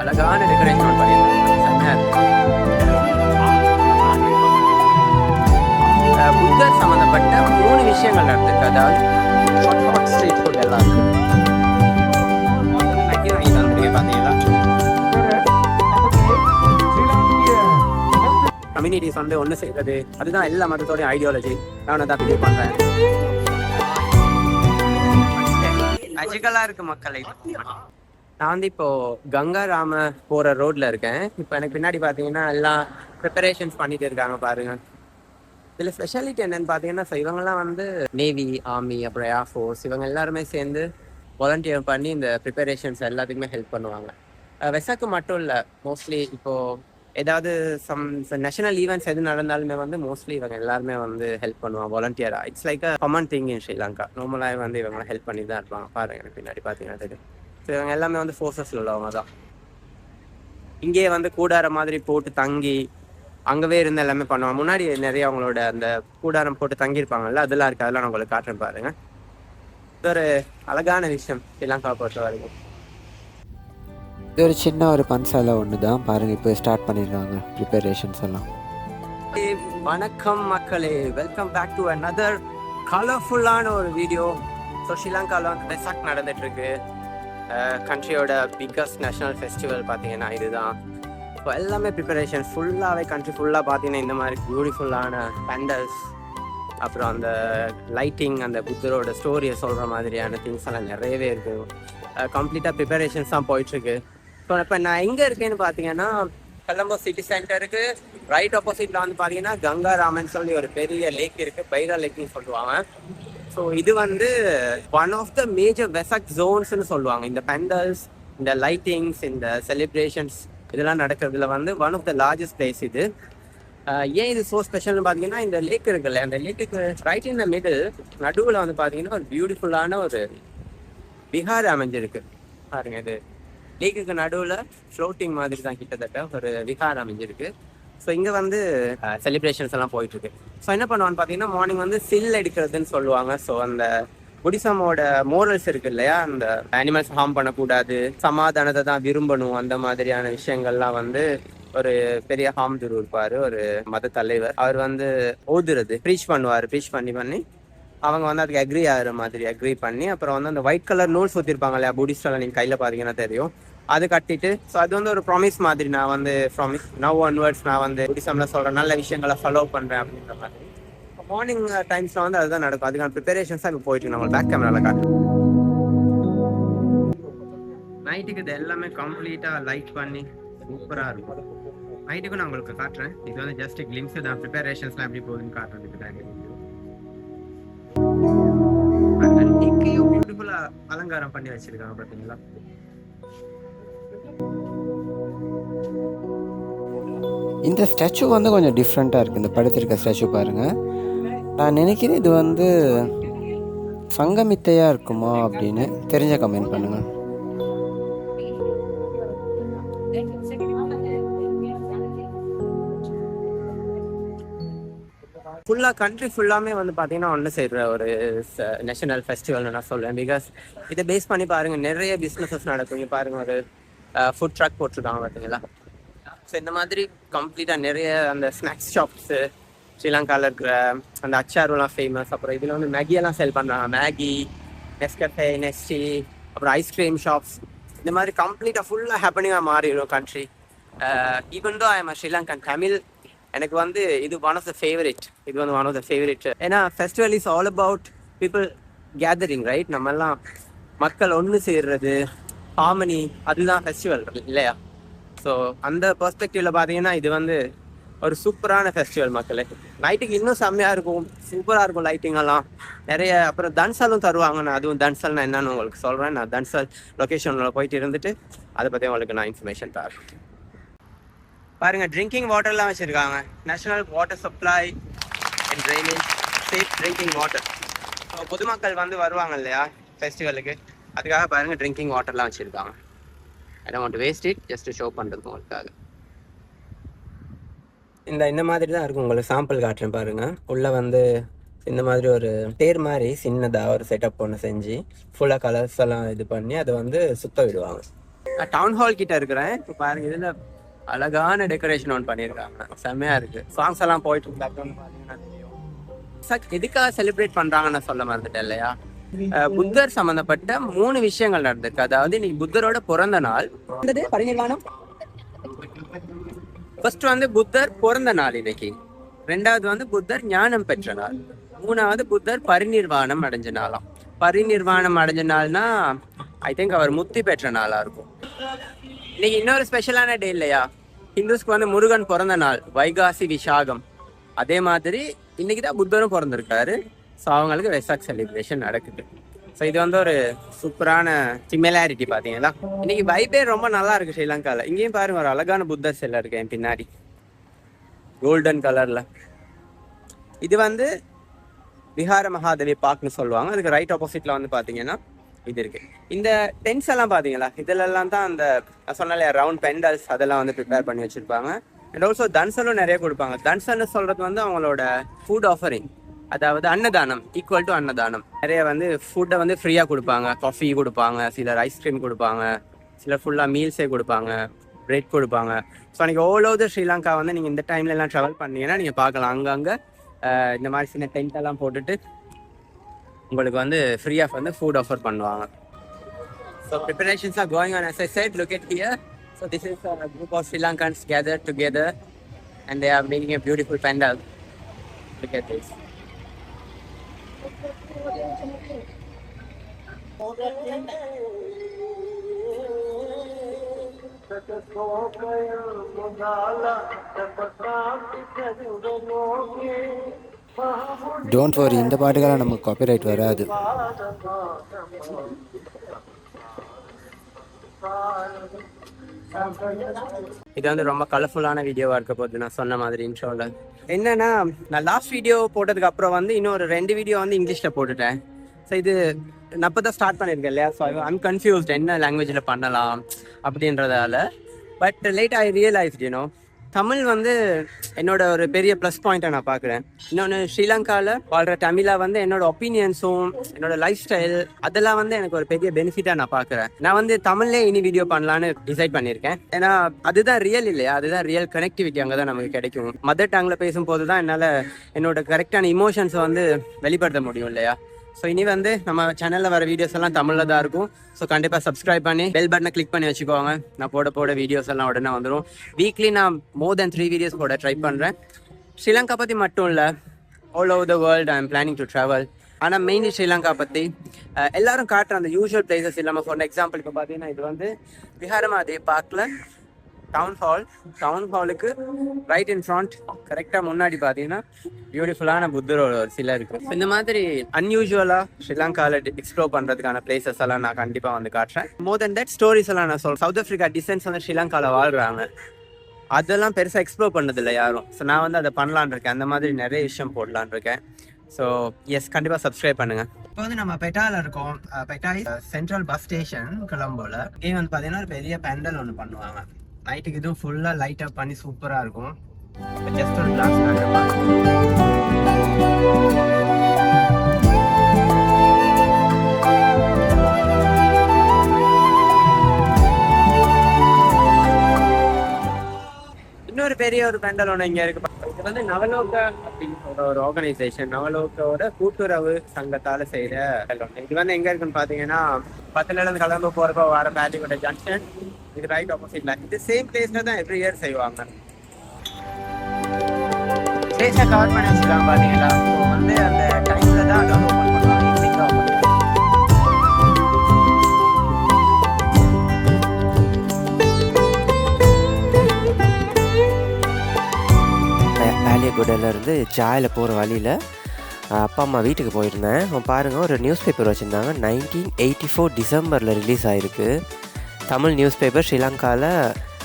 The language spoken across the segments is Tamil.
அழகான டெக்கரேஷன் பண்ணியிருக்காங்க. செம்மையா இருக்கு. புத்தர் சம்மந்தப்பட்ட 3 விஷயங்கள் நடந்திருக்கு. அதாவது ஷார்ட் ஸ்ட்ரீட் ஃபுட் எல்லாம் இருக்கு. நக்கி வாங்கி தந்துருக்கேன் பார்த்தீங்களா. கம்யூனிட்டிஸ் வந்து ஒன்று செய்கிறது, அதுதான் எல்லா மதத்தோடைய ஐடியாலஜி. நான் தான் பிலீவ் பண்ணுறேன். மேஜிக்கலாக இருக்கு மக்களை. நான் வந்து இப்போ கங்காராம போகிற ரோட்ல இருக்கேன். இப்போ எனக்கு பின்னாடி பார்த்தீங்கன்னா எல்லாம் ப்ரிப்பரேஷன்ஸ் பண்ணிட்டு இருக்காங்க பாருங்க. இதில் ஸ்பெஷாலிட்டி என்னன்னு பார்த்தீங்கன்னா, இவங்கெல்லாம் வந்து நேவி, ஆர்மி, அப்புறம் ஏர்ஃபோர்ஸ், இவங்க எல்லாருமே சேர்ந்து வாலண்டியர் பண்ணி இந்த ப்ரிப்பரேஷன்ஸ் எல்லாத்துக்குமே ஹெல்ப் பண்ணுவாங்க. வெசாக்கு மட்டும் இல்லை, மோஸ்ட்லி இப்போது ஏதாவது நேஷனல் ஈவெண்ட்ஸ் எது நடந்தாலுமே வந்து மோஸ்ட்லி இவங்க எல்லாருமே வந்து ஹெல்ப் பண்ணுவாங்க வாலண்டியராக. It's like a common thing in Sri Lanka. நார்மலாக வந்து இவங்க ஹெல்ப் பண்ணி தான் இருப்பாங்க. பாருங்க எனக்கு பின்னாடி பார்த்தீங்கன்னா தெரியும். ஸோ இவங்க எல்லாமே வந்து ஃபோர்ஸஸில் உள்ளவங்க தான். இங்கேயே வந்து கூடார மாதிரி போட்டு தங்கி அங்கவே இருந்து எல்லாமே பண்ணுவாங்க. முன்னாடி நிறைய அவங்களோட அந்த கூடாரம் போட்டு தங்கியிருப்பாங்கல்ல, அதெல்லாம் இருக்குது. அதெல்லாம் நான் உங்களுக்கு காட்டுறேன் பாருங்க. இது ஒரு அழகான விஷயம் ஸ்ரீலங்கா பொறுத்த வரைக்கும். இது ஒரு சின்ன ஒரு பன்சாலை ஒன்று தான் பாருங்கள். இப்போ ஸ்டார்ட் பண்ணியிருக்காங்க ப்ரிப்பரேஷன்ஸ் எல்லாம். வணக்கம் மக்களே, வெல்கம் பேக் டு அனதர் கலர்ஃபுல்லான ஒரு வீடியோ. ஸோ ஸ்ரீலங்காவில் வந்து வெசாக் நடந்துட்டு இருக்கு. கண்ட்ரியோட பிக்கஸ்ட் நேஷனல் ஃபெஸ்டிவல் பார்த்தீங்கன்னா இதுதான். ஸோ எல்லாமே ப்ரிப்பரேஷன் ஃபுல்லாகவே கண்ட்ரி ஃபுல்லாக பார்த்தீங்கன்னா இந்த மாதிரி பியூட்டிஃபுல்லான பெண்டல்ஸ், அப்புறம் அந்த லைட்டிங், அந்த புத்தரோட ஸ்டோரியை சொல்கிற மாதிரியான திங்ஸ் எல்லாம் நிறையவே இருக்குது. கம்ப்ளீட்டாக ப்ரிப்பரேஷன்ஸ் தான் போயிட்டுருக்கு. ஸோ இப்போ நான் எங்கே இருக்கேன்னு பார்த்தீங்கன்னா, கொலம்போ சிட்டி சென்டருக்கு ரைட் ஆப்போசிட்டில் வந்து பார்த்தீங்கன்னா கங்காராமன் சொல்லி ஒரு பெரிய லேக் இருக்குது. பைரா லேக்னு சொல்லுவாங்க. ஸோ இது வந்து one of the major Vesak ஜோன்ஸ்ன்னு சொல்லுவாங்க. இந்த பெண்டல்ஸ், இந்த லைட்டிங்ஸ், இந்த செலிப்ரேஷன்ஸ் இதெல்லாம் நடக்கிறதுல வந்து one of the largest place இது. ஏன் இது ஸோ ஸ்பெஷல்னு பார்த்தீங்கன்னா, இந்த லேக் இருக்குல்ல, அந்த லேக்குக்கு ரைட் இன் த மிடில் நடுவில் வந்து பார்த்தீங்கன்னா ஒரு பியூட்டிஃபுல்லான ஒரு விஹார் அமைஞ்சிருக்கு பாருங்க. இது லேக்குக்கு நடுவில் ஃப்ளோட்டிங் மாதிரி தான் கிட்டத்தட்ட ஒரு விஹார் அமைஞ்சிருக்கு. ஸோ இங்கே வந்து செலிப்ரேஷன்ஸ் எல்லாம் போயிட்டுருக்கு. ஸோ என்ன பண்ணுவான்னு பார்த்தீங்கன்னா, மார்னிங் வந்து சில் எடுக்கிறதுன்னு சொல்லுவாங்க. ஸோ அந்த புடிசமோட மோரல்ஸ் இருக்கு இல்லையா, அந்த அனிமல்ஸ் ஹார்ம் பண்ணக்கூடாது, சமாதானத்தை தான் விரும்பணும், அந்த மாதிரியான விஷயங்கள்லாம் வந்து ஒரு பெரிய ஹார்ம் துரு இருப்பார், ஒரு மத தலைவர். அவர் வந்து ஓதுறது ப்ரீச் பண்ணுவார். ப்ரீச் பண்ணி அவங்க வந்து அதுக்கு அக்ரி பண்ணி அப்புறம் வந்து அந்த ஒயிட் கலர் நூல் சுற்றிருப்பாங்க இல்லையா, புடிஸ்டில் நீங்கள் கையில் பார்த்தீங்கன்னா தெரியும், அது கட்டிட்டு. ஸோ அது வந்து ஒரு ப்ராமிஸ் மாதிரி, நான் வந்து ப்ராமிஸ் நவ் ஒன்வர்ட்ஸ் நான் வந்து புடிசம்ல சொல்கிறேன், நல்ல விஷயங்களை ஃபாலோ பண்ணுறேன் அப்படின்ற மாதிரி. மார்னிங் டைம்ஸ்ல வந்து அதுதான் நடக்கும். அதுக்கான ப்ரிப்பரேஷன்ஸ் தான் இப்போ போயிட்டு நம்ம பேக் கேமரால காட்டுறோம். நைட்டுக்கு இது எல்லாமே கம்ப்ளீட்டா லைட் பண்ணி சூப்பரா இருக்கும். நைட்டுக்கு நான் உங்களுக்கு காட்டுறேன். இது வந்து ஜஸ்ட் கிளிம்ஸ் தான். ப்ரிப்பரேஷன்ஸ்லாம் எப்படி போகுதுன்னு காட்டுறதுக்கு தான். நைட்டையும் பியூட்டிஃபுல்லா அலங்காரம் பண்ணி வச்சிருக்காங்க பாத்தீங்களா. இந்த ஸ்டாச்சு வந்து கொஞ்சம் டிஃப்ரெண்ட்டாக இருக்குது. இந்த படுத்திருக்க ஸ்டாச்சு பாருங்கள். நான் நினைக்கிறேன் இது வந்து சங்கமித்தையாக இருக்குமா அப்படின்னு. தெரிஞ்ச கமெண்ட் பண்ணுங்கள். ஃபுல்லாக கண்ட்ரி ஃபுல்லாமே வந்து பார்த்தீங்கன்னா ஒன்று செய்கிற ஒரு நேஷனல் ஃபெஸ்டிவல்னு நான் சொல்லுவேன். பிகாஸ் இதை பேஸ் பண்ணி பாருங்கள், நிறைய பிஸ்னஸஸ் நடக்கும். இங்கே பாருங்கள், ஒரு ஃபுட் ட்ரக் போட்டிருக்காங்க பார்த்தீங்களா. ஸோ இந்த மாதிரி கம்ப்ளீட்டாக நிறைய அந்த ஸ்நாக்ஸ் ஷாப்ஸு, ஸ்ரீலங்காவில் இருக்கிற அந்த அச்சாருலாம் ஃபேமஸ். அப்புறம் இதில் வந்து மேகியெல்லாம் செல் பண்ணுறாங்க. மேகி, நெஸ்கஃபே, நெஸ்டி, அப்புறம் ஐஸ்கிரீம் ஷாப்ஸ், இந்த மாதிரி கம்ப்ளீட்டாக ஃபுல்லாக ஹேப்பனிங்காக மாறிடும் country. Even though I am Sri Lankan Tamil, எனக்கு வந்து இது ஒன் ஆஃப் த ஃபேவரட். இது வந்து ஒன் ஆஃப் த ஃபேவரட். ஏன்னா festival is all about people gathering, right? நம்மெல்லாம் மக்கள் ஒன்று சேர்றது, ஹார்மனி, அதுதான் ஃபெஸ்டிவல் இல்லையா? ஸோ அந்த பெர்ஸ்பெக்டிவ்ல பார்த்தீங்கன்னா இது வந்து ஒரு சூப்பரான ஃபெஸ்டிவல் மக்களே. நைட்டுக்கு இன்னும் செம்மையாக இருக்கும், சூப்பராக இருக்கும் லைட்டிங் எல்லாம் நிறைய. அப்புறம் தன்சலும் தருவாங்க. நான் அதுவும் தன்சல் நான் என்னன்னு உங்களுக்கு சொல்கிறேன். நான் தன்சல் லொக்கேஷனில் போயிட்டு இருந்துட்டு அதை பற்றி உங்களுக்கு நான் இன்ஃபர்மேஷன் தரேன். பாருங்கள், ட்ரிங்கிங் வாட்டர்லாம் வச்சுருக்காங்க. National water supply and drainage, safe drinking water. So பொதுமக்கள் வந்து வருவாங்க இல்லையா ஃபெஸ்டிவலுக்கு, அதுக்காக பாருங்கள் ட்ரிங்கிங் வாட்டர்லாம் வச்சுருக்காங்க. I don't want to waste it, just to show பண்ணுறது உங்களுக்காக. இந்த மாதிரி தான் இருக்கும். உங்களுக்கு சாம்பிள் காட்டுறேன் பாருங்கள். உள்ளே வந்து இந்த மாதிரி ஒரு தேர் மாதிரி சின்னதாக ஒரு செட்டப் ஒன்று செஞ்சு ஃபுல்லாக கலர்ஸ் எல்லாம் இது பண்ணி அதை வந்து சுத்த விடுவாங்க. டவுன் ஹால் கிட்ட இருக்கிறேன். இப்போ பாருங்க, இதில் அழகான டெக்கரேஷன் ஒன்று பண்ணியிருக்காங்க, செம்மையாக இருக்குது. சாங்ஸ் எல்லாம் போயிட்டு இருக்கு. பேக்ரவுண்ட் பார்த்தீங்கன்னா தெரியும். எதுக்காக செலிப்ரேட் பண்ணுறாங்கன்னு சொல்ல மறந்துட்டேன் இல்லையா? புத்தர் சம்மந்தப்பட்ட 3 விஷயங்கள் நடந்திருக்கு. அதாவது இன்னைக்கு புத்தரோட பிறந்த நாள், பரிநிர்வாணம். ஃபர்ஸ்ட் வந்து புத்தர் பிறந்த நாள் இன்னைக்கு. 2வது வந்து புத்தர் ஞானம் பெற்ற நாள். 3வது புத்தர் பரிநிர்வாணம் அடைஞ்ச நாளாம். பரிநிர்வாணம் அடைஞ்ச நாள்னா ஐ திங்க் அவர் முக்தி பெற்ற நாளா இருக்கும். இன்னைக்கு இன்னொரு ஸ்பெஷலான டே இல்லையா? ஹிந்துஸ்க்கு வந்து முருகன் பிறந்த நாள், வைகாசி விசாகம். அதே மாதிரி இன்னைக்கு தான் புத்தரும் பிறந்திருக்காரு. ஸோ அவங்களுக்கு வெசாக் செலிப்ரேஷன் நடக்குது. ஸோ இது வந்து ஒரு சூப்பரான சிமிலாரிட்டி பார்த்தீங்களா? இன்னைக்கு வைபே ரொம்ப நல்லா இருக்கு ஸ்ரீலங்காவில். இங்கேயும் பாருங்க, ஒரு அழகான புத்தர் சிலை இருக்கு என் பின்னாடி, கோல்டன் கலர்ல. இது வந்து விஹார மகாதேவி பார்க்னு சொல்லுவாங்க. அதுக்கு ரைட் ஆப்போசிட்ல வந்து பார்த்தீங்கன்னா இது இருக்கு. இந்த டென்ட்ஸ் எல்லாம் பார்த்தீங்களா? இதுலெல்லாம் தான் அந்த சொன்னாலே ரவுண்ட் பெண்டல்ஸ் அதெல்லாம் வந்து ப்ரிப்பேர் பண்ணி வச்சிருப்பாங்க. அண்ட் ஆல்சோ தன்சலும் நிறைய கொடுப்பாங்க. தன்சல்னு சொல்றது வந்து அவங்களோட ஃபுட் ஆஃபரிங், அதாவது அன்னதானம், ஈக்குவல் டு அன்னதானம். நிறைய வந்து ஃபுட்டை வந்து ஃப்ரீயாக கொடுப்பாங்க. காஃபி கொடுப்பாங்க, சிலர் ஐஸ்கிரீம் கொடுப்பாங்க, சிலர் ஃபுல்லாக மீல்ஸே கொடுப்பாங்க, பிரெட் கொடுப்பாங்க. ஸோ அன்றைக்கி ஆல் ஓவர் ஸ்ரீலங்கா வந்து நீங்கள் இந்த டைம்ல எல்லாம் ட்ராவல் பண்ணீங்கன்னா நீங்கள் பார்க்கலாம். அங்கங்கே இந்த மாதிரி சின்ன டென்ட் எல்லாம் போட்டுட்டு உங்களுக்கு வந்து ஃப்ரீயாக வந்து ஃபுட் ஆஃபர் பண்ணுவாங்க. So preparations are going on. as I said, look at here. So this is a group of Sri Lankans gathered together and they are making a beautiful pandal. Look at this. Don't worry, இந்த பாட்டுக்கெல்லாம் நமக்கு காப்பிரைட் வராது. இது வந்து ரொம்ப கலர்ஃபுல்லான வீடியோவாக இருக்க போகுது. நான் சொன்ன மாதிரி இன்ட்ரோவில் என்னன்னா, நான் லாஸ்ட் வீடியோ போட்டதுக்கு அப்புறம் வந்து இன்னொரு 2 வீடியோ வந்து இங்கிலீஷில் போட்டுட்டேன். ஸோ இது நான் இப்போ தான் ஸ்டார்ட் பண்ணியிருக்கேன் இல்லையா? ஸோ ஐம் கன்ஃபியூஸ்ட் என்ன லாங்குவேஜில் பண்ணலாம் அப்படின்றதால. But late I realised Tamil வந்து என்னோட ஒரு பெரிய ப்ளஸ் பாயிண்ட்டை நான் பார்க்குறேன். இன்னொன்று, ஸ்ரீலங்காவில் வாழ்கிற தமிழை வந்து என்னோட ஒப்பீனியன்ஸும் என்னோட லைஃப் ஸ்டைல் அதெல்லாம் வந்து எனக்கு ஒரு பெரிய பெனிஃபிட்டாக நான் பார்க்குறேன். நான் வந்து தமிழ்லேயே இனி வீடியோ பண்ணலான்னு டிசைட் பண்ணியிருக்கேன். ஏன்னா அதுதான் ரியல் இல்லையா? அதுதான் ரியல் கனெக்டிவிட்டி. அங்கே தான் நமக்கு கிடைக்கும். மதர் டங்கில் பேசும்போது தான் என்னால் என்னோட கரெக்டான இமோஷன்ஸை வந்து வெளிப்படுத்த முடியும் இல்லையா? ஸோ இனி வந்து நம்ம சேனலில் வர வீடியோஸ் எல்லாம் தமிழில் தான் இருக்கும். ஸோ கண்டிப்பாக சப்ஸ்கிரைப் பண்ணி பெல் பட்டனை கிளிக் பண்ணி வச்சுக்கோங்க. நான் போட வீடியோஸ் எல்லாம் உடனே வந்துடும். வீக்லி நான் மோர் தென் 3 வீடியோஸ் போட ட்ரை பண்ணுறேன். ஸ்ரீலங்கா பற்றி மட்டும் இல்லை, all over the world I am planning to travel. ஆனால் மெயின்லி ஸ்ரீலங்கா பற்றி எல்லாரும் காட்டுற அந்த யூஸ்வல் பிளேசஸ் இல்லாமல், ஃபார் எக்ஸாம்பிள் இப்போ பார்த்தீங்கன்னா இது வந்து விஹார மகாதேவி பார்க்கில் டவுன் ஹாலுக்கு ரைட் இன் ஃப்ரண்ட் கரெக்டாக முன்னாடி பார்த்தீங்கன்னா பியூட்டிஃபுல்லான புத்தரோட ஒரு சிலை இருக்குது. இந்த மாதிரி அன்யூஷுவலாக ஸ்ரீலங்காவில் எக்ஸ்ப்ளோர் பண்ணுறதுக்கான பிளேசஸ் எல்லாம் நான் கண்டிப்பாக வந்து காட்டுறேன். மோர் தென் தட் ஸ்டோரிஸ் எல்லாம் நான் சொல்கிறேன். சவுத் ஆஃப்ரிக்கா டிசென்ட்ஸ் வந்து ஸ்ரீலங்காவில் வாழ்கிறாங்க, அதெல்லாம் பெருசாக எக்ஸ்ப்ளோர் பண்ணதில்லை யாரும். ஸோ நான் வந்து அதை பண்ணலான் இருக்கேன். அந்த மாதிரி நிறைய விஷயம் போடலான் இருக்கேன். ஸோ எஸ், கண்டிப்பாக சப்ஸ்கிரைப் பண்ணுங்கள். இப்போ வந்து நம்ம பெட்டாவில் இருக்கோம். பெட்டா சென்ட்ரல் பஸ் ஸ்டேஷன் கொலம்போவில். இங்கே வந்து பார்த்தீங்கன்னா ஒரு பெரிய பெண்டல் ஒன்று பண்ணுவாங்க. நைட்டுக்கு இதுவும் ஃபுல்லாக லைட் அப் பண்ணி சூப்பராக இருக்கும். ஜஸ்ட் ஒரு கிளாஸ் இன்னொரு பெரிய ஒரு பெண்டல் ஒன்று இங்கே இருக்கு. இது வந்து நவலோக அப்படின்னு சொல்ற ஒரு ஆர்கனைசேஷன், நவலோகோட கூட்டுறவு சங்கத்தால் செய்கிற ஒன்று. இது வந்து எங்கே இருக்குன்னு பார்த்தீங்கன்னா, 10லேருந்து கிளம்ப போகிறப்ப வர பேட்டிக்கோட ஜங்ஷன், இது ரைட் ஆப்போசிட்ல. இது சேம் பிளேஸ்ல தான் எவ்ரி இயர் செய்வாங்க. பிளேஸை கவர் பண்ணி வச்சுக்கலாம் பார்த்தீங்களா? ஸோ வந்து அந்த டைம்ல தான் அதை ஓப்பன் பண்ணுவாங்க. பாலியகுடையிலேருந்து ஜாயில் போகிற வழியில் அப்பா அம்மா வீட்டுக்கு போயிருந்தேன். பாருங்கள், ஒரு நியூஸ் பேப்பர் வச்சுருந்தாங்க. 1984 டிசம்பரில் ரிலீஸ் ஆகிருக்கு. Tamil news paper. ஸ்ரீலங்காவில்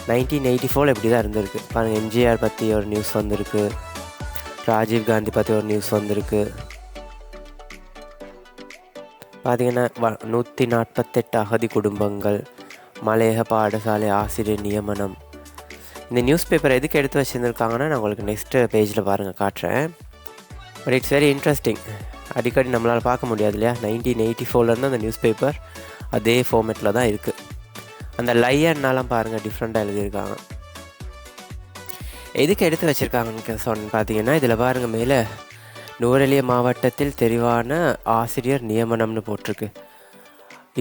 1984 இப்படி தான் இருந்திருக்கு. பாருங்கள், எம்ஜிஆர் பற்றி ஒரு நியூஸ் வந்திருக்கு, ராஜீவ் காந்தி பற்றி ஒரு நியூஸ் வந்திருக்கு. பார்த்திங்கன்னா 148 அகதி குடும்பங்கள், மலையக பாடசாலை ஆசிரியர் நியமனம். இந்த நியூஸ் பேப்பர் எதுக்கு எடுத்து வச்சுருந்துருக்காங்கன்னா நான் உங்களுக்கு நெக்ஸ்ட்டு பேஜில் பாருங்கள் காட்டுறேன். But it's very interesting. அடிக்கடி நம்மளால் பார்க்க முடியாது இல்லையா? 1984 அந்த நியூஸ் பேப்பர் அதே ஃபார்மேட்டில் தான் இருக்குது. அந்த லயன்னாலாம் பாருங்கள் டிஃப்ரெண்ட்டாக எழுதியிருக்காங்க. எதுக்கு எடுத்து வச்சுருக்காங்கன்னு பார்த்தீங்கன்னா, இதில் பாருங்கள் மேலே நுவரெலியா மாவட்டத்தில் தெரிவான ஆசிரியர் நியமனம்னு போட்டிருக்கு.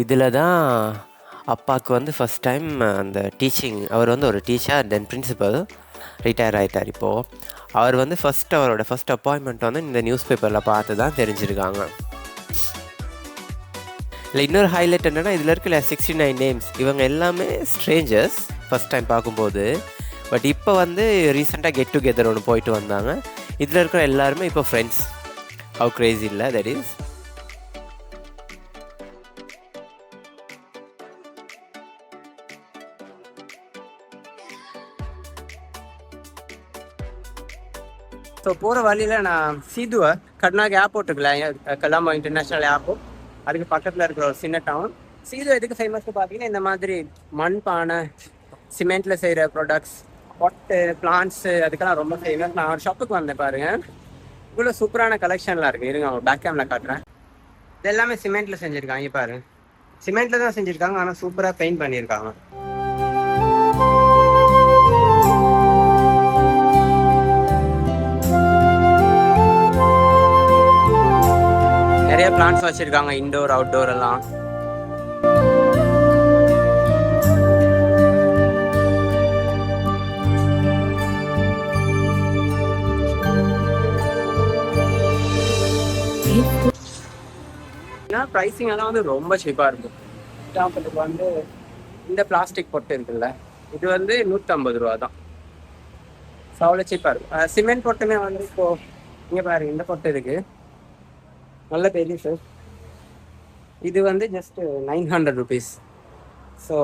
இதில் தான் அப்பாவுக்கு வந்து ஃபஸ்ட் டைம் அந்த டீச்சிங், அவர் வந்து ஒரு டீச்சர் தென் பிரின்சிபல் ரிட்டையர் ஆகிட்டார். இப்போது அவர் வந்து அவரோட ஃபஸ்ட் அப்பாயின்மெண்ட் வந்து இந்த நியூஸ் பேப்பரில் பார்த்து தான் தெரிஞ்சிருக்காங்க. இல்லை இன்னொரு ஹைலைட் என்னென்னா, இதில் இருக்கிற 69 நேம்ஸ் இவங்க எல்லாமே ஸ்ட்ரேஞ்சர்ஸ் ஃபஸ்ட் டைம் பார்க்கும்போது. பட் இப்போ வந்து ரீசெண்டாக கெட் டுகெதர் ஒன்று போயிட்டு வந்தாங்க. இதில் இருக்கிற எல்லாருமே இப்போ ஃப்ரெண்ட்ஸ். ஹவ் கிரேசி இல்லை தட் இஸ். ஸோ போகிற வழியில் நான் சீதுவை கர்நாடக ஏர்போர்ட் இருக்குல்ல, கலாம்போ இன்டர்நேஷ்னல் ஏர்போர்ட், அதுக்கு பக்கத்தில் இருக்கிற ஒரு சின்ன டவுன். சீது எதுக்கு ஃபேமஸ்னு பார்த்தீங்கன்னா, இந்த மாதிரி மண் பானை, சிமெண்ட்டில் செய்கிற ப்ராடக்ட்ஸ், பொட்டு, பிளான்ட்ஸு, அதுக்கெல்லாம் ரொம்ப ஃபேமஸ். நான் ஒரு ஷாப்புக்கு வந்தேன் பாருங்கள், இவ்வளோ சூப்பரான கலெக்ஷன்லாம் இருக்குது. இருங்க அவங்க பேக் கேமில் காட்டுறேன். இது எல்லாமே சிமெண்ட்டில் செஞ்சுருக்காங்க. பாருங்க, சிமெண்ட்டில் தான் செஞ்சுருக்காங்க, ஆனால் சூப்பராக பெயிண்ட் பண்ணியிருக்காங்க. நிறைய பிளான்ட்ஸ் வச்சிருக்காங்க, இன்டோர் அவுட்டோர் எல்லாம். ப்ரைஸிங் எல்லாம் வந்து ரொம்ப சீப்பாக இருக்கும். எக்ஸாம்பிளுக்கு வந்து இந்த பிளாஸ்டிக் பொட்டு இருக்குல்ல, இது வந்து 150 ரூபா தான். ஸோ அவ்வளோ சீப்பாக இருக்கும். சிமெண்ட் பொட்டுமே வந்து இப்போது இங்கே பாருங்க, இந்த பொட்டு இருக்குது, நல்ல பெரிய சார். இது வந்து ஜஸ்ட் 900 ருபீஸ். ஸோ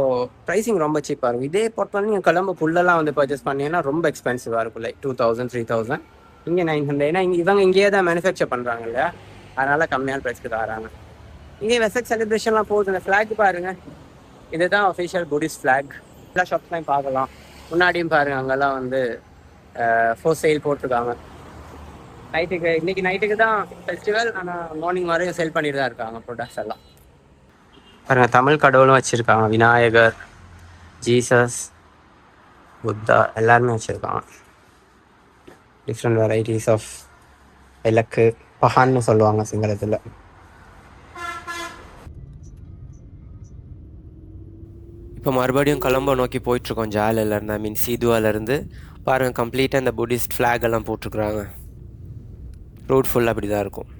ப்ரைஸிங் ரொம்ப சீப்பாக இருக்கும். இதே பொறுத்த வந்து நீங்கள் கொலம்போ புல்லெல்லாம் வந்து பர்ச்சேஸ் பண்ணீங்கன்னா ரொம்ப எக்ஸ்பென்சிவாக இருக்கும், லைக் 2000 3000. இங்கே 900. ஏன்னா இவங்க இங்கேயே தான் மேனுஃபேக்சர் பண்ணுறாங்க இல்லையா, அதனால் கம்மியான ப்ரைஸ்க்கு தராங்க. இங்கே வெசக் செலிப்ரேஷன்லாம் போகுது. இந்த ஃப்ளாக் பாருங்கள், இதுதான் அஃபிஷியல் புடிஸ்ட் ஃப்ளாக். எல்லா ஷாப்ஸ்லையும் பார்க்கலாம். முன்னாடியும் பாருங்கள், அங்கெல்லாம் வந்து ஃபோர் சேல் போட்டிருக்காங்க. நைட்டுக்கு, இன்னைக்கு நைட்டுக்கு தான் ஃபெஸ்டிவல், ஆனால் மார்னிங் வரையும் சேல் பண்ணிட்டு தான் இருக்காங்க ப்ராடக்ட்ஸ் எல்லாம். பாருங்க, தமிழ் கடவுளும் வச்சுருக்காங்க, விநாயகர், ஜீசஸ், புத்தா எல்லாருமே வச்சுருக்காங்க. டிஃப்ரெண்ட் வெரைட்டிஸ் ஆஃப் விளக்கு, பஹான்னு சொல்லுவாங்க சிங்களத்தில். இப்போ மறுபடியும் கொலம்போ நோக்கி போயிட்டுருக்கோம். ஜாலிலேருந்து, ஐ மீன் சீதுவாலேருந்து. பாருங்கள், கம்ப்ளீட்டாக இந்த புத்திஸ்ட் ஃப்ளாக் எல்லாம் போட்டிருக்குறாங்க. ரோட் ஃபுல்லாக அப்படி தான் இருக்கும்.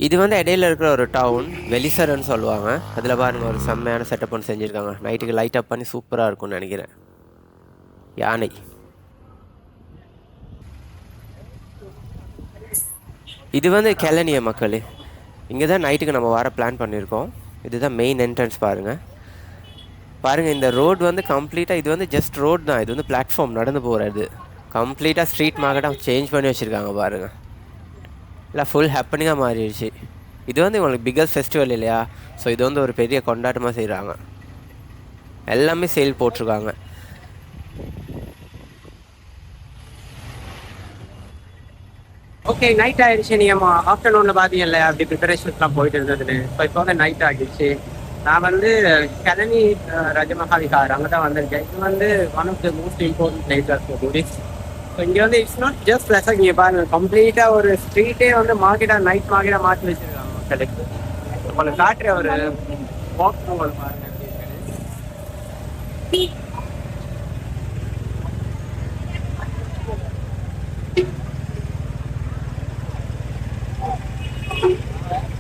இது வந்து இடையில இருக்கிற ஒரு டவுன், வெலிசரன்னு சொல்லுவாங்க. அதில் பாருங்கள், ஒரு செம்மையான செட்டப் ஒன்று செஞ்சுருக்காங்க. நைட்டுக்கு லைட் அப் பண்ணி சூப்பராக இருக்கும்னு நினைக்கிறேன். யானை. இது வந்து கெலனிய மக்கள். இங்கே தான் நைட்டுக்கு நம்ம வர பிளான் பண்ணியிருக்கோம். இதுதான் மெயின் என்ட்ரன்ஸ். பாருங்கள் இந்த ரோடு வந்து கம்ப்ளீட்டாக, இது வந்து ஜஸ்ட் ரோடு தான், இது வந்து பிளாட்ஃபார்ம் நடந்து போகிறது. கம்ப்ளீட்டாக ஸ்ட்ரீட் மார்க்கெட்டாக சேஞ்ச் பண்ணி வச்சுருக்காங்க பாருங்கள். இல்லை ஃபுல் ஹேப்பனிங்காக மாறிடுச்சு. இது வந்து உங்களுக்கு பிக்கஸ்ட் ஃபெஸ்டிவல் இல்லையா, ஸோ இது வந்து ஒரு பெரிய கொண்டாட்டமாக செய்கிறாங்க. எல்லாமே சேல் போட்டிருக்காங்க. ஓகே, நைட் ஆகிடுச்சு. நீங்கள் ஆஃப்டர்நூனில் பார்த்தீங்கல்ல, அப்படி ப்ரிப்பரேஷன்ஸ்லாம் போயிட்டு இருந்தது. இப்போ வந்து நைட் ஆகிடுச்சு. நான் வந்து கெலனி ரஜமஹாவிகார் அங்கே தான் வந்திருக்கேன். இது வந்து one of the most important places for tourist. So இங்கே வந்து இட்ஸ் நாட் ஜஸ்ட் பிளஸாக, இங்கே பாருங்கள் கம்ப்ளீட்டாக ஒரு ஸ்ட்ரீட்டே வந்து மார்க்கெட்டாக, நைட் மார்க்கெட்டாக மாற்றி வச்சுருக்காங்க மக்களுக்கு. உங்களுக்கு காட்டுற ஒரு வாக் உங்களுக்கு பாருங்கள்.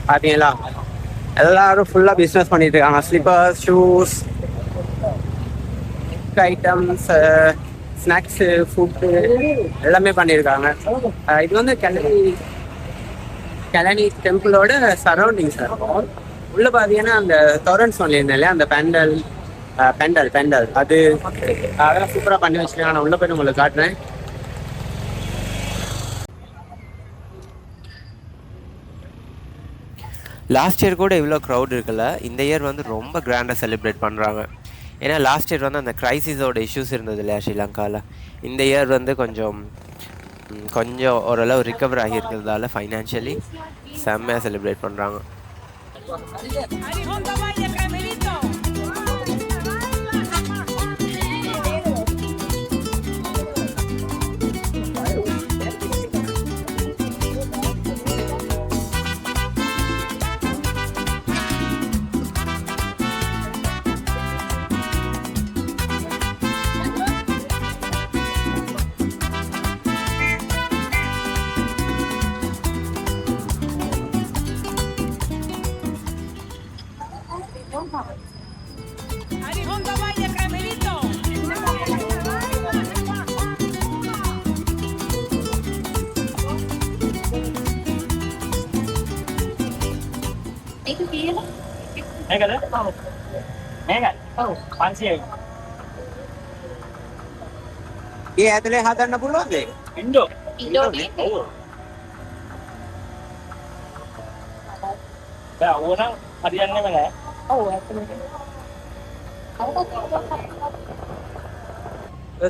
பார்த்தீங்களா, எல்லாரும் ஃபுல்லாக பிஸ்னஸ் பண்ணிட்டு இருக்காங்க. Slippers, shoes, items, snacks, food எல்லாமே பண்ணியிருக்காங்க. இது வந்து கெலனி டெம்பிளோட சரௌண்டிங்ஸ் இருக்கும். உள்ளே பார்த்தீங்கன்னா அந்த தோரன் சொல்லியிருந்தேன் இல்லையா, அந்த பெண்டல் அது அதெல்லாம் சூப்பராக பண்ணி வச்சுருக்காங்க. நான் உள்ளே போய் உங்களுக்கு காட்டுறேன். லாஸ்ட் இயர் கூட இவ்வளோ க்ரௌட் இருக்குல்ல, இந்த இயர் வந்து ரொம்ப கிராண்டாக செலிப்ரேட் பண்ணுறாங்க. ஏன்னா லாஸ்ட் இயர் வந்து அந்த க்ரைசிஸோட இஷ்யூஸ் இருந்தது இல்லையா ஸ்ரீலங்காவில். இந்த இயர் வந்து கொஞ்சம் ஓரளவு ரிகவர் ஆகியிருக்கிறதால ஃபைனான்ஷியலி செம்மையாக செலிப்ரேட் பண்ணுறாங்க. ඒ ඇතුලේ හදන්න පුළුවන්ද ඒක? ඉන්ඩෝනේ. ඕන හරියන්නේම නෑ. ඔව් ඇත්තටම.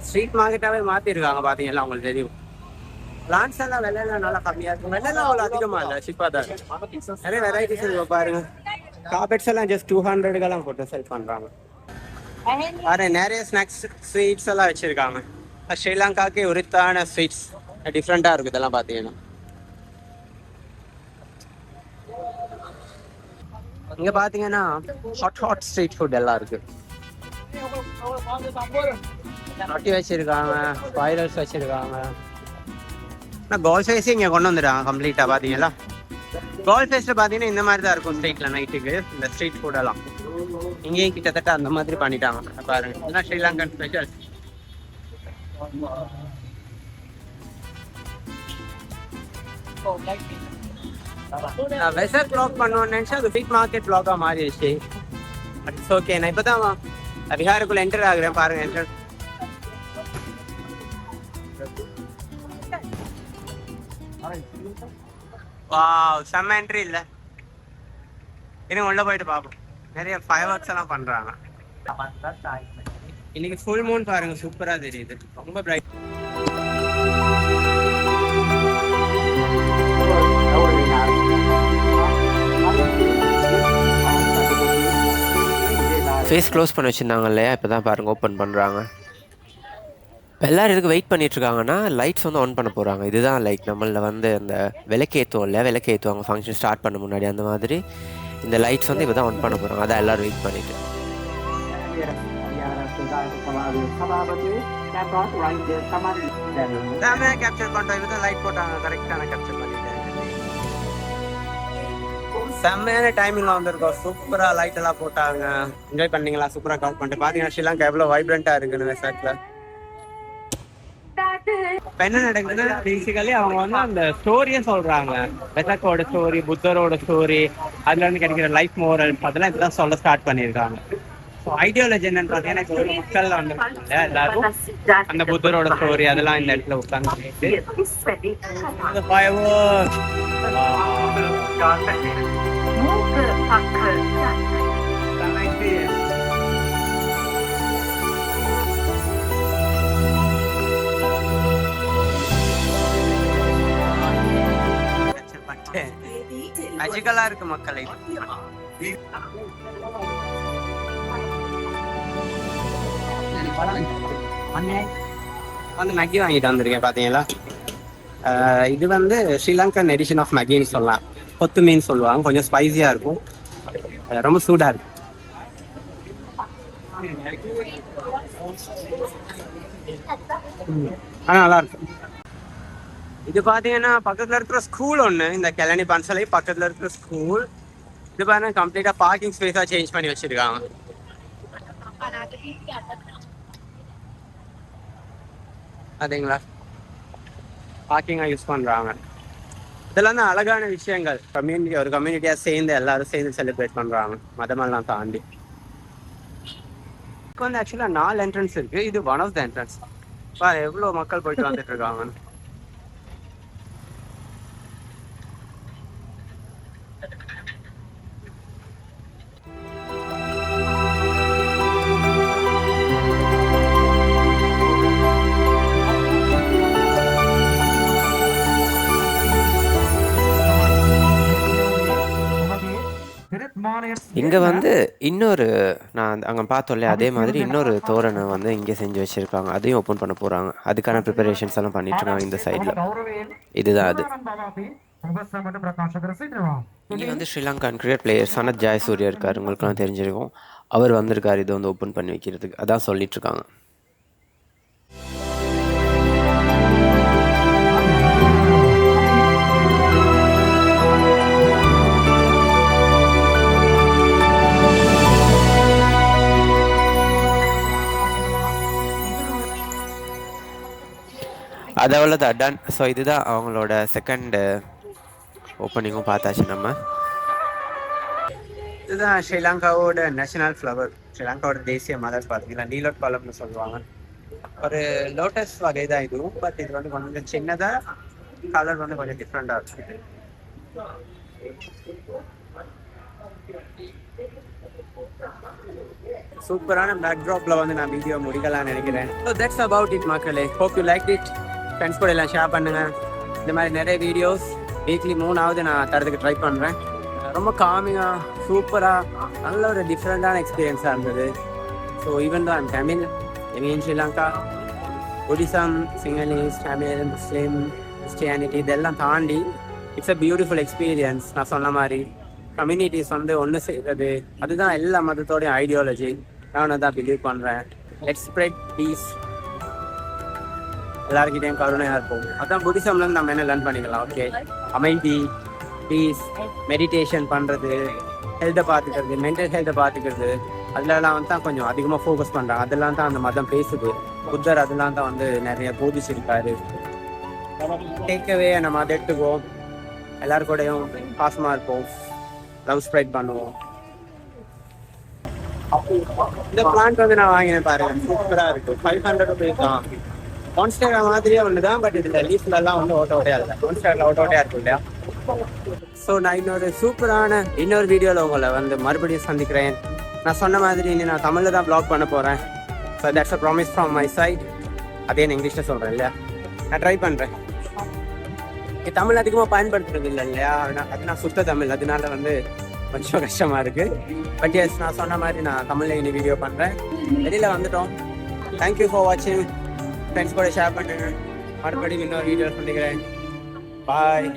ஸ்ட்ரீட் மார்க்கெட்டாவே மாத்திருக்காங்க பாத்தீங்களா உங்களுக்கு தெரியும். பிளான்ஸ் எல்லாம் விலையெல்லாம் நல்லா கம்மியா இருக்கும். விலையெல்லாம் அவ்வளோ அதிகமா இல்லை, சீப்பா தான் இருக்கு. நிறைய வெரைட்டிஸ் இருக்கு பாருங்க. கார்பெட்ஸ் எல்லாம் ஜஸ்ட் 200க்கெல்லாம் போட்டு செல் பண்றாங்க. பாரு நிறைய ஸ்நாக்ஸ் ஸ்வீட்ஸ் எல்லாம் வச்சிருக்காங்க. ஸ்ரீலங்காவுக்கு உரித்தான ஸ்வீட்ஸ் டிஃப்ரெண்டா இருக்கு இதெல்லாம் பாத்தீங்கன்னா. இங்க பாத்தீங்கன்னா ஹாட் ஸ்ட்ரீட் ஃபுட் எல்லாம் இருக்கு. ரொட்டி வச்சிருக்காங்க, ஸ்பைரல்ஸ் வச்சிருக்காங்க. கோல் ஃபேஸ் இங்க கொண்டு வந்துடுறாங்க கம்ப்ளீட்டா பாத்தீங்களா. கோல் ஃபேஸ்ல பாத்தீங்கன்னா இந்த மாதிரி தான் இருக்கும் ஸ்ட்ரீட்ல நைட்டுக்கு இந்த ஸ்ட்ரீட் ஃபுட் எல்லாம். இங்கேயும் கிட்டத்தட்ட அந்த மாதிரி பண்ணிட்டாங்க பாருங்க. இதெல்லாம் ஸ்ரீலங்கன் ஸ்பெஷல். நான் வெசர் ப்ளாக் பண்ணுவோன்னு நினைச்சா அது ஸ்ட்ரீட் மார்க்கெட் ப்ளாகா மாறிடுச்சு. It's okay. நான் இப்பதான் விஹாருக்குள்ள என்டர் ஆகுறேன் பாருங்க. என்டர் வாவ், செம்ம என்ட்ரி இல்ல. இன்னும் உள்ள போயிட்டு பார்ப்போம். நிறைய ஃபயர் ஒர்க்ஸ் எல்லாம் பண்றாங்க. இன்னைக்கு ஃபுல் மூன் பாருங்க, சூப்பரா தெரியுது, ரொம்ப பிரைட். ஃபேஸ் க்ளோஸ் பண்ணி வச்சுருந்தாங்க இல்லையா, இப்போ தான் பாருங்கள் ஓப்பன் பண்ணுறாங்க. எல்லோரும் எதுக்கு வெயிட் பண்ணிகிட்ருக்காங்கன்னா லைட்ஸ் வந்து ஆன் பண்ண போகிறாங்க. இதுதான் லைக் நம்மளில் வந்து அந்த விளக்கேற்றுவோம் இல்லையா, விளக்கேற்றுவாங்க ஃபங்க்ஷன் ஸ்டார்ட் பண்ண முன்னாடி. அந்த மாதிரி இந்த லைட்ஸ் வந்து இப்போ தான் ஆன் பண்ண போகிறாங்க. அதான் எல்லோரும் வெயிட் பண்ணிவிட்டு. கேப்சர் பண்ணுறோம். இதுதான் லைட் போட்டாங்க, கரெக்டான கேப்சர் பண்ணிட்டேன். செம்மையான டைமிங்ல வந்திருக்கோம். சூப்பரா லைட் எல்லாம் போட்டாங்க. என்ஜாய் பண்ணீங்களா? சூப்பரா கவர் பண்ணிட்டு பாத்தீங்கன்னா ஸ்ரீலங்கா எவ்வளவு வைப்ரண்டா இருக்குன்னு வெசாக்ல. இப்ப என்ன நடக்குதுன்னா பேசிக்கலி அவங்க வந்து அந்த ஸ்டோரியை சொல்றாங்க. வெசாக்கோட ஸ்டோரி, புத்தரோட ஸ்டோரி, அதுல இருந்து கிடைக்கிற லைஃப் மோரல்ஸ் அதெல்லாம் இப்பதான் சொல்ல ஸ்டார்ட் பண்ணியிருக்காங்க. ஐடியாலஜி என்னன்னு பாத்தீங்கன்னா இப்போ ஒரு மக்கள் வந்து எல்லாரும் அந்த புத்தரோட ஸ்டோரி அதெல்லாம் இந்த இடத்துல உட்காந்து மேஜிக்கலா இருக்கு மக்களை. வந்து மேகி வாங்கிட்டு வந்திருக்கேன் பாத்தீங்களா. இது வந்து ஸ்ரீலங்கன் எடிஷன் ஆஃப் மேகின்னு சொல்லலாம். கொத்து மீன் சொல்லுவாங்க. கொஞ்சம் ஸ்பைசியா இருக்கும், ரொம்ப சூடா இருக்கு. ஆனா நல்லா இருக்கு. இது பாத்தீங்கன்னா பக்கத்துல இருக்கிற ஸ்கூல் ஒண்ணு, இந்த கெலனி பன்சலை பக்கத்துல இருக்கிற ஸ்கூல். இது பாருங்க கம்ப்ளீட்டா பார்க்கிங் ஸ்பேஸா சேஞ்ச் பண்ணி வச்சிருக்காங்க. அதேங்களா பார்க்கிங்கா யூஸ் பண்றாங்க. இதெல்லாம் தான் அழகான விஷயங்கள். கம்யூனிட்டி ஒரு கம்யூனிட்டியா சேர்ந்து எல்லாரும் சேர்ந்து செலிப்ரேட் பண்றாங்க மதமெல்லாம் தாண்டி. இதுக்கு வந்து ஆக்சுவலா 4 என்ட்ரன்ஸ் இருக்கு. இது ஒன் ஆஃப் த என்ட்ரன்ஸ். பாரு எவ்வளவு மக்கள் போயிட்டு வந்துட்டு இருக்காங்க. இங்கே வந்து இன்னொரு நான் அங்கே பார்த்தோம்ல அதே மாதிரி இன்னொரு தோரணை வந்து இங்கே செஞ்சு வச்சுருக்காங்க. அதையும் ஓப்பன் பண்ண போகிறாங்க. அதுக்கான ப்ரிப்பரேஷன்ஸ் எல்லாம் பண்ணிட்டுருக்காங்க இந்த சைடில். இதுதான் அது. இங்கே வந்து ஸ்ரீலங்கான் கிரிக்கெட் பிளேயர் சனத் ஜெயசூர்யா இருக்கார். உங்களுக்குலாம் தெரிஞ்சிருக்கும். அவர் வந்திருக்கார் இதை வந்து ஓப்பன் பண்ணி வைக்கிறதுக்கு. அதான் சொல்லிட்டுருக்காங்க. அது அவ்வளோதான் டன். ஸோ இதுதான் அவங்களோட செகண்ட் ஓப்பனிங்கும் பார்த்தாச்சு நம்ம. இதுதான் ஸ்ரீலங்காவோட நேஷனல் ஃப்ளவர், ஸ்ரீலங்காவோட தேசிய மலர் பார்த்தீங்கன்னா நீலோட் பழம்னு சொல்லுவாங்க. ஒரு லோட்டஸ் வகை தான் இதுவும், பட் இது வந்து கொஞ்சம் சின்னதாக, கலர் வந்து கொஞ்சம் டிஃப்ரெண்டாக இருக்கு. சூப்பரான பேக்ட்ராப்ல வந்து நான் வீடியோ முடிக்கலாம்னு நினைக்கிறேன். ஸோ தட்ஸ் அபவுட் இட் மக்களே. Hope you like it. Friends கூட எல்லாம் ஷேர் பண்ணுங்க. இந்த மாதிரி நிறைய வீடியோஸ் வீக்லி 3 நான் தரதுக்கு ட்ரை பண்ணுறேன். ரொம்ப காமிங்காக சூப்பராக நல்ல ஒரு டிஃப்ரெண்ட்டான எக்ஸ்பீரியன்ஸாக இருந்தது. ஸோ ஈவன் தான் தமிழ் இன் ஸ்ரீலங்கா, புத்திசம், சிங்களீஸ், தமிழ், முஸ்லீம், கிறிஸ்டியானிட்டி இதெல்லாம் தாண்டி இட்ஸ் அ பியூட்டிஃபுல் எக்ஸ்பீரியன்ஸ். நான் சொன்ன மாதிரி கம்யூனிட்டிஸ் வந்து ஒன்று செய்கிறது, அதுதான் எல்லா மதத்தோடைய ஐடியாலஜி. நான் தான் பிலீவ் பண்ணுறேன். லெட்ஸ் ஸ்ப்ரெட் பீஸ், எல்லாருக்கிட்டையும் கருணையாக இருக்கும். அதான் புத்திசம்லேருந்து நம்ம என்ன லேர்ன் பண்ணிக்கலாம். ஓகே, அமைதி, பீஸ், மெடிடேஷன் பண்ணுறது, ஹெல்த்தை பார்த்துக்கிறது, மென்டல் ஹெல்த்தை பார்த்துக்கிறது, அதிலலாம் வந்து தான் கொஞ்சம் அதிகமாக ஃபோக்கஸ் பண்ணுறாங்க. அதெல்லாம் தான் அந்த மதம் பேசுது. புத்தர் அதெல்லாம் தான் வந்து நிறைய போதிச்சிருக்காரு. டேக்கவே நம்ம அதை எடுத்துக்குவோம், எல்லாரு கூடயும் பாசமாக இருப்போம், லவ் ஸ்ப்ரெட் பண்ணுவோம். இந்த பிளான்ட் வந்து நான் வாங்கினேன் பாருங்க, சூப்பராக இருக்குது. 500 rupees தான். கான்ஸ்டேரா மாதிரியே ஒன்று தான், பட் இதில் லீஃப்லலாம் வந்து ஓட்டோட்டையாக இல்லை. கான்ஸ்டேரில் ஓட்டோட்டையாக இருக்கும் இல்லையா? ஸோ நான் இன்னொரு வீடியோவில் உங்களை வந்து மறுபடியும் சந்திக்கிறேன். நான் சொன்ன மாதிரி நான் தமிழில் தான் ப்ளாக் பண்ண போகிறேன். So that's a promise from my side. அதே நான் இங்கிலீஷில் சொல்கிறேன் இல்லையா? நான் ட்ரை பண்ணுறேன். தமிழ் அதிகமாக பயன்படுத்துறது இல்லை இல்லையா? அது நான் சுத்த தமிழ், அதனால வந்து கொஞ்சம் கஷ்டமாக இருக்குது. பட் எஸ், நான் சொன்ன மாதிரி நான் தமிழில் இனி வீடியோ பண்ணுறேன். வெளியில் வந்துட்டோம். தேங்க்யூ ஃபார் வாட்சிங். ஃப்ரெண்ட்ஸ் கூட ஷேர் பண்ணுங்க. மறுபடியும் இன்னொரு வீடியோ சந்திக்கிறேன். பாய்.